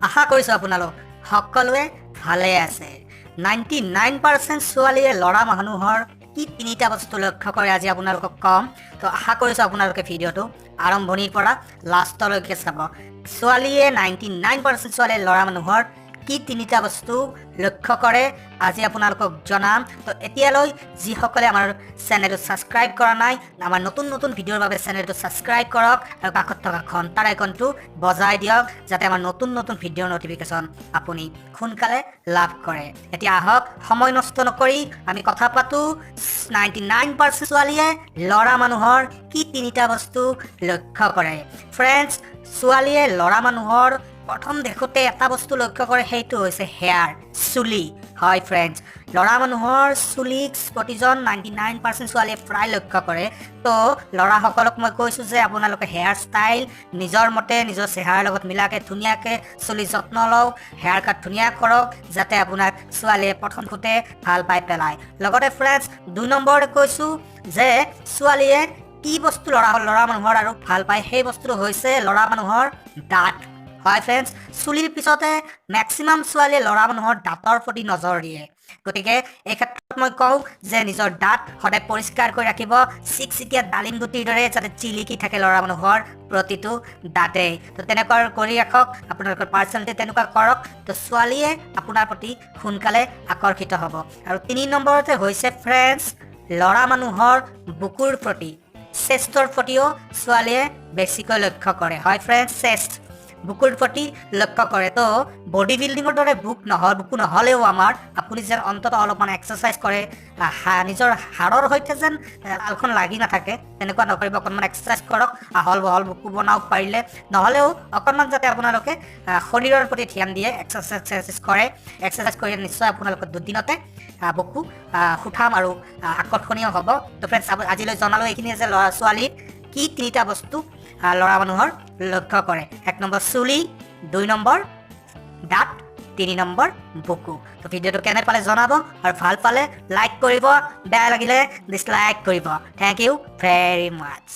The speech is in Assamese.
আশা কৰিছোঁ আপোনালোক সকলোৱে ভালে আছে। 99% ছোৱালীয়ে ল'ৰা মানুহৰ কি তিনিটা বস্তু লক্ষ্য কৰে আজি আপোনালোকক ক'ম। তো আশা কৰিছোঁ আপোনালোকে ভিডিঅ'টো আৰম্ভণিৰ পৰা লাষ্টলৈকে চাব। ছোৱালীয়ে 99% ছোৱালীয়ে ল'ৰা মানুহৰ কি তিনিটা বস্তু লক্ষ্য কৰে আজি আপোনালোকক জনাম। তো এতিয়ালৈ যিসকলে আমাৰ চেনেলটো ছাবস্ক্ৰাইব কৰা নাই, আমাৰ নতুন নতুন ভিডিঅ'ৰ বাবে চেনেলটো ছাবস্ক্ৰাইব কৰক আৰু কাষত থকা ঘণ্টাৰ আইকনটো বজাই দিয়ক যাতে আমাৰ নতুন নতুন ভিডিঅ'ৰ নটিফিকেশ্যন আপুনি সোনকালে লাভ কৰে। এতিয়া আহক সময় নষ্ট নকৰি আমি কথা পাতোঁ 99% ছোৱালীয়ে ল'ৰা মানুহৰ কি তিনিটা বস্তু লক্ষ্য কৰে। ফ্ৰেণ্ডছ, ছোৱালীয়ে ল'ৰা মানুহৰ প্ৰথম দেখোঁতে এটা বস্তু লক্ষ্য কৰে, সেইটো হৈছে হেয়াৰ, চুলি। হয় ফ্ৰেণ্ডছ, ল'ৰা মানুহৰ চুলিক প্ৰতিজন 99% ছোৱালীয়ে প্ৰায় লক্ষ্য কৰে। তো ল'ৰাসকলক মই কৈছোঁ যে আপোনালোকে হেয়াৰ ষ্টাইল নিজৰ মতে নিজৰ চেহেৰাৰ লগত মিলাকৈ ধুনীয়াকৈ চুলি যত্ন লওক, হেয়াৰ কাট ধুনীয়া কৰক যাতে আপোনাক ছোৱালীয়ে প্ৰথম দেখোঁতে ভাল পাই পেলায়। লগতে ফ্ৰেণ্ডছ, 2 নম্বৰতে কৈছোঁ যে ছোৱালীয়ে কি বস্তু ল'ৰা মানুহৰ আৰু ভাল পায়, সেই বস্তুটো হৈছে ল'ৰা মানুহৰ দাঁত। হয় ফ্ৰেণ্ডছ, চুলিৰ পিছতে মেক্সিমাম ছোৱালীয়ে ল'ৰা মানুহৰ দাঁতৰ প্ৰতি নজৰ দিয়ে। গতিকে এই ক্ষেত্ৰত মই কওঁ যে নিজৰ দাঁত সদায় পৰিষ্কাৰ কৰি ৰাখিব, চিকচিকীয়া ডালিম গুটিৰ দৰে যাতে জিলিকি থাকে ল'ৰা মানুহৰ প্ৰতিটো দাঁতেই। তো তেনেকুৱা কৰি ৰাখক, আপোনালোকৰ পাৰ্চনেলিটি তেনেকুৱা কৰক, তো ছোৱালীয়ে আপোনাৰ প্ৰতি সোনকালে আকৰ্ষিত হ'ব। আৰু 3 নম্বৰতে হৈছে ফ্ৰেণ্ডছ, ল'ৰা মানুহৰ বুকুৰ প্ৰতি, চেষ্টৰ প্ৰতিও ছোৱালীয়ে বেছিকৈ লক্ষ্য কৰে। হয় ফ্ৰেণ্ডছ, চেষ্ট বুকুৰ প্ৰতি লক্ষ্য কৰে। তো বডি বিল্ডিঙৰ দৰে বুকু নহ'লেও আমাৰ আপুনি যেন অন্ততঃ অলপমান এক্সাৰচাইজ কৰে, নিজৰ হাড়ৰ সৈতে যেন আলখন লাগি নাথাকে তেনেকুৱা নকৰিব, অকণমান এক্সাৰচাইজ কৰক, আহল বহল বুকু বনাওক পাৰিলে, নহ'লেও অকণমান যাতে আপোনালোকে শৰীৰৰ প্ৰতি ধ্যান দিয়ে, এক্সাৰচাইজ কৰে। এক্সাৰচাইজ কৰিলে নিশ্চয় আপোনালোকৰ দুদিনতে বুকু সুঠাম আৰু আকৰ্ষণীয় হ'ব। তো ফ্ৰেণ্ডছ, আজিলৈ জনালোঁ এইখিনিয়ে যে ল'ৰা ছোৱালীৰ কি তিনিটা বস্তু ল'ৰা মানুহৰ লক্ষ্য কৰে। 1 নম্বৰ চুলি, 2 নম্বৰ দাঁত, 3 নম্বৰ বুকু। তো ভিডিঅ'টো কেনে পালে জনাব আৰু ভাল পালে লাইক কৰিব, বেয়া লাগিলে ডিছলাইক কৰিব। Thank you very much.